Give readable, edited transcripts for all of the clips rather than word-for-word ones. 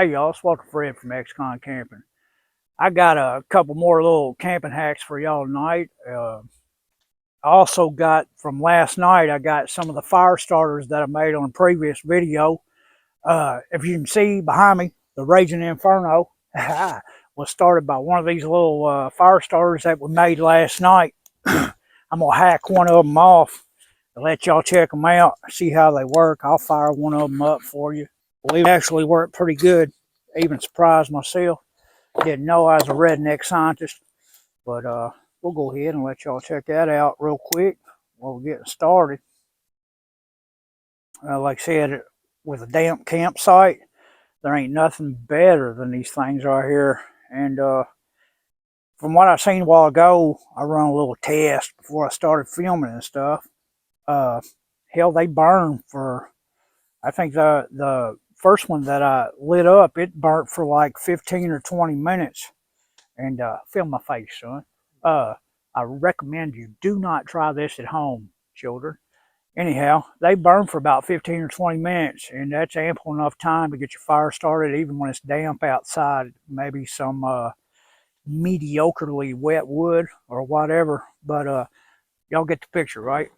Hey y'all, it's Walter Fred from X-Con Camping. I got a couple more little camping hacks for y'all tonight. I also got from last night, I got some of the fire starters that I made on a previous video. If you can see behind me, the Raging Inferno was started by one of these little fire starters that we made last night. I'm going to hack one of them off and let y'all check them out, see how they work. I'll fire one of them up for you. Well, it actually worked pretty good. Even surprised myself. Didn't know I was a redneck scientist, but we'll go ahead and let y'all check that out real quick while we're getting started. Like I said, with a damp campsite, there ain't nothing better than these things right here. And from what I seen a while ago, I run a little test before I started filming and stuff. Hell, they burn for, I think the first one that I lit up, it burnt for like 15 or 20 minutes. And feel my face, son. I recommend you do not try this at home, children. Anyhow, they burn for about 15 or 20 minutes, and that's ample enough time to get your fire started, even when it's damp outside. Maybe some mediocrely wet wood or whatever, but y'all get the picture, right?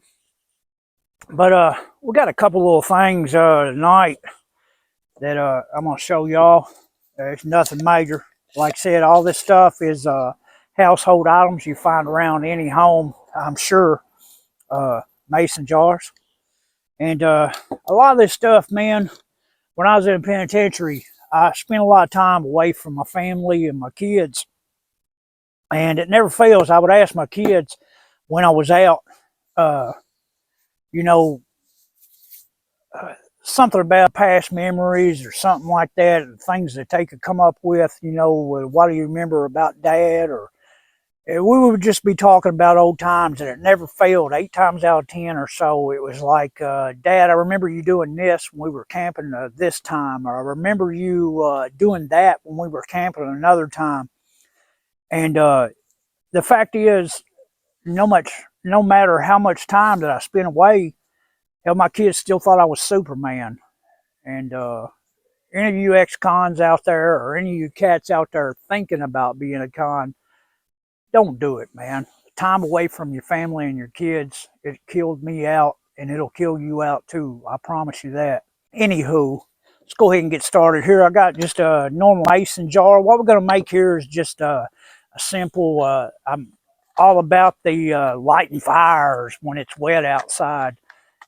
But we got a couple little things tonight that I'm going to show y'all. It's nothing major. Like I said, all this stuff is household items you find around any home, I'm sure. Mason jars. And a lot of this stuff, man, when I was in the penitentiary, I spent a lot of time away from my family and my kids. And it never fails. I would ask my kids when I was out, you know, something about past memories or something like that, and things that they could come up with, what do you remember about dad? Or we would just be talking about old times, and it never failed. 8 times out of 10 or so, it was like, Dad, I remember you doing this when we were camping this time, or I remember you doing that when we were camping another time. And the fact is, no matter how much time that I spent away, hell, my kids still thought I was Superman. And any of you ex-cons out there, or any of you cats out there thinking about being a con, don't do it, man. Time away from your family and your kids, it killed me out, and it'll kill you out too. I promise you that. Anywho, let's go ahead and get started here. I got just a normal mason jar. What we're going to make here is just a simple, I'm all about the lighting fires when it's wet outside,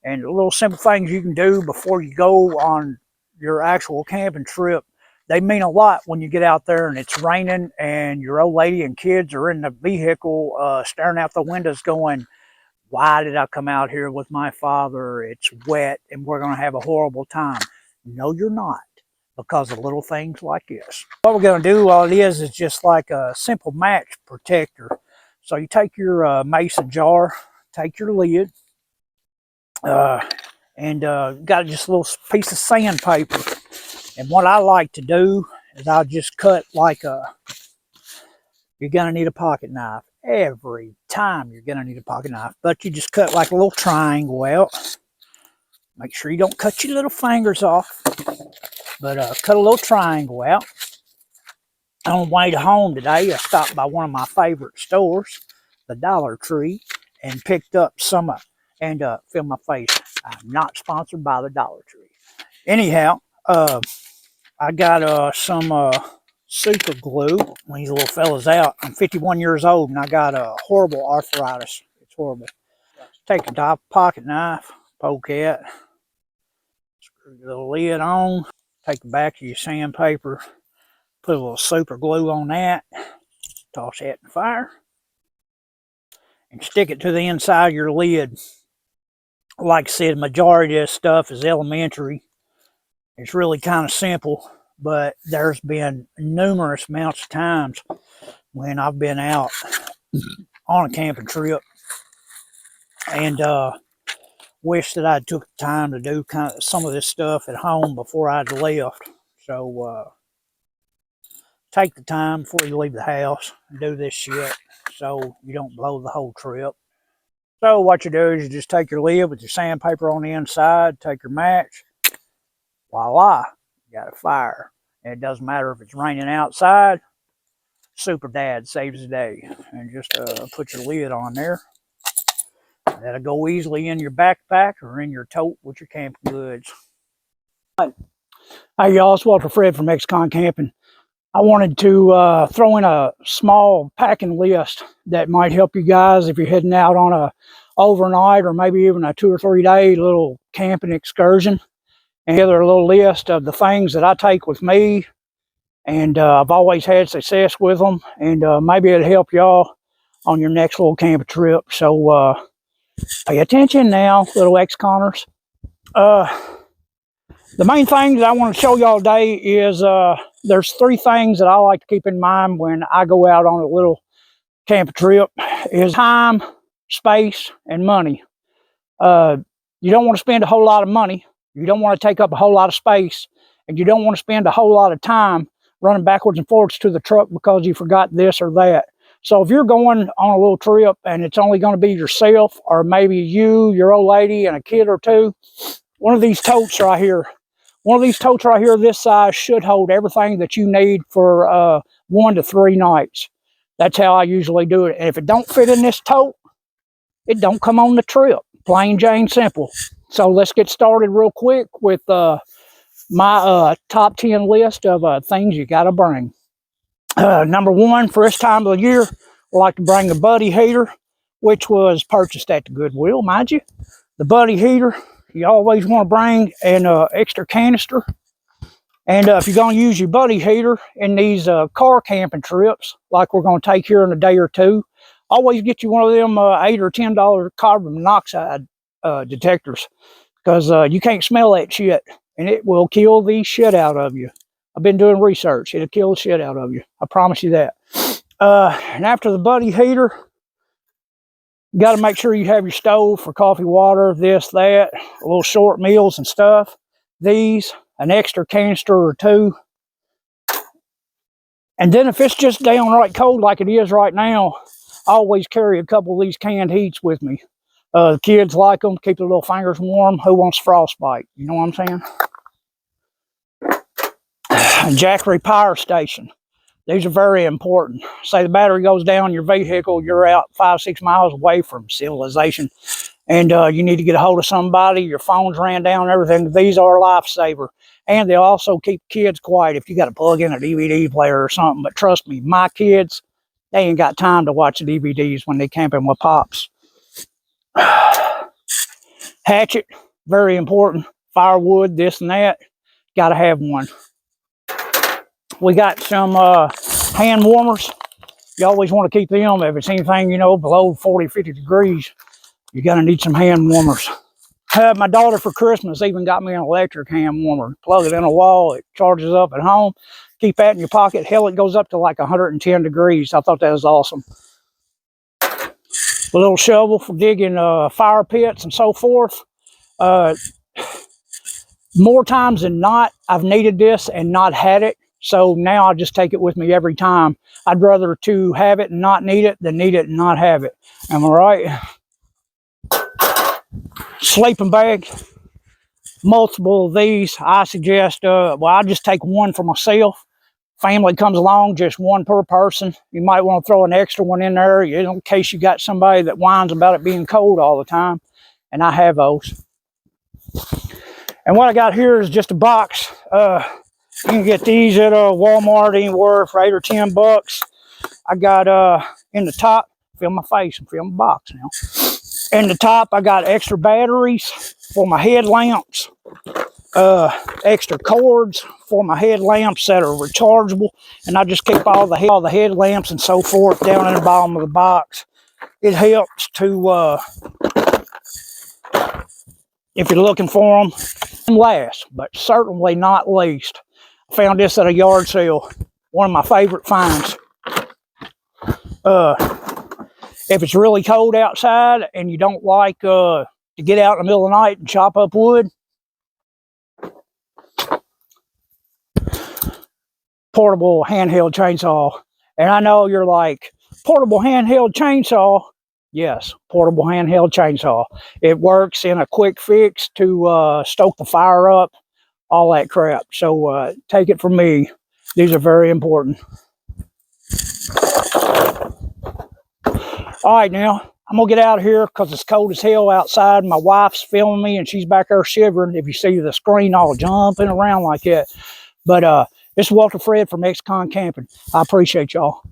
and little simple things you can do before you go on your actual camping trip. They mean a lot when you get out there and it's raining and your old lady and kids are in the vehicle staring out the windows going, why did I come out here with my father? It's wet and we're going to have a horrible time. No, you're not, because of little things like this. What we're going to do, all it is just like a simple match protector. So you take your mason jar, take your lid, and got just a little piece of sandpaper. And what I like to do is I'll just cut like you're going to need a pocket knife. Every time you're going to need a pocket knife. But you just cut like a little triangle out. Make sure you don't cut your little fingers off. But cut a little triangle out. On the way to home today, I stopped by one of my favorite stores, the Dollar Tree, and picked up some, and feel my face, I'm not sponsored by the Dollar Tree. Anyhow, I got some super glue when these little fellas out. I'm 51 years old and I got a horrible arthritis. It's horrible. Take a top pocket knife, poke it, screw the lid on, take the back of your sandpaper, put a little super glue on that, toss that in the fire, and stick it to the inside of your lid. Like I said, the majority of this stuff is elementary. It's really kind of simple, but there's been numerous amounts of times when I've been out on a camping trip and wish that I took the time to do kind of some of this stuff at home before I'd left. So take the time before you leave the house and do this shit so you don't blow the whole trip. So what you do is you just take your lid with your sandpaper on the inside, take your match, voila, you got a fire. And it doesn't matter if it's raining outside. Super Dad saves the day. And just put your lid on there. That'll go easily in your backpack or in your tote with your camping goods. Hey y'all, it's Walter Fred from XCon Camping. I wanted to throw in a small packing list that might help you guys if you're heading out on a overnight or maybe even a 2 or 3 day little camping excursion. And together a little list of the things that I take with me, and I've always had success with them, and maybe it'll help y'all on your next little camping trip. So pay attention now, little ex-conners. The main thing that I want to show y'all today is there's 3 things that I like to keep in mind when I go out on a little camping trip. Is time, space, and money. You don't want to spend a whole lot of money. You don't want to take up a whole lot of space. And you don't want to spend a whole lot of time running backwards and forwards to the truck because you forgot this or that. So if you're going on a little trip and it's only going to be yourself or maybe you, your old lady, and a kid or 2, one of these totes right here, this size should hold everything that you need for 1 to 3 nights. That's how I usually do it. And if it don't fit in this tote, it don't come on the trip. Plain Jane simple. So let's get started real quick with my top 10 list of things you got to bring. Number 1, for this time of the year, I like to bring a buddy heater, which was purchased at the Goodwill, mind you. The buddy heater, you always want to bring an extra canister. And if you're going to use your buddy heater in these car camping trips, like we're going to take here in a day or 2, always get you one of them $8 or $10 carbon monoxide detectors, because you can't smell that shit, and it will kill the shit out of you. I've been doing research. It'll kill the shit out of you. I promise you that. And after the buddy heater, you got to make sure you have your stove for coffee, water, this, that, little short meals and stuff. These, an extra canister or 2. And then if it's just downright cold like it is right now, I always carry a couple of these canned heats with me. The kids like them, keep their little fingers warm. Who wants frostbite? You know what I'm saying? Jackery power station. These are very important. Say the battery goes down in your vehicle, you're out 5-6 miles away from civilization, and you need to get a hold of somebody. Your phone's ran down and everything. These are a lifesaver. And they also keep kids quiet if you got to plug in a DVD player or something. But trust me, my kids, they ain't got time to watch the DVDs when they camping with pops. Hatchet, very important. Firewood, this and that. Got to have one. We got some hand warmers. You always want to keep them. If it's anything, you know, below 40, 50 degrees, you're going to need some hand warmers. My daughter for Christmas even got me an electric hand warmer. Plug it in a wall. It charges up at home. Keep that in your pocket. Hell, it goes up to like 110 degrees. I thought that was awesome. A little shovel for digging fire pits and so forth. More times than not, I've needed this and not had it. So now I just take it with me every time. I'd rather to have it and not need it than need it and not have it. Am I right? Sleeping bag. Multiple of these. I suggest, well, I just take one for myself. Family comes along, just one per person. You might want to throw an extra one in there in case you got somebody that whines about it being cold all the time. And I have those. And what I got here is just a box. You can get these at Walmart anywhere for $8 or $10. I got in the top, feel my face and feel my box now. In the top, I got extra batteries for my headlamps, extra cords for my headlamps that are rechargeable, and I just keep all the headlamps and so forth down in the bottom of the box. It helps to, if you're looking for them, and last, but certainly not least, I found this at a yard sale. One of my favorite finds. If it's really cold outside and you don't like to get out in the middle of the night and chop up wood, portable handheld chainsaw. And I know you're like, portable handheld chainsaw? Yes, portable handheld chainsaw. It works in a quick fix to stoke the fire up all that crap. So take it from me. These are very important. All right, now I'm gonna get out of here because it's cold as hell outside. My wife's filming me and she's back there shivering. If you see the screen all jumping around like that. But this is Walter Fred from XCon Camping. I appreciate y'all.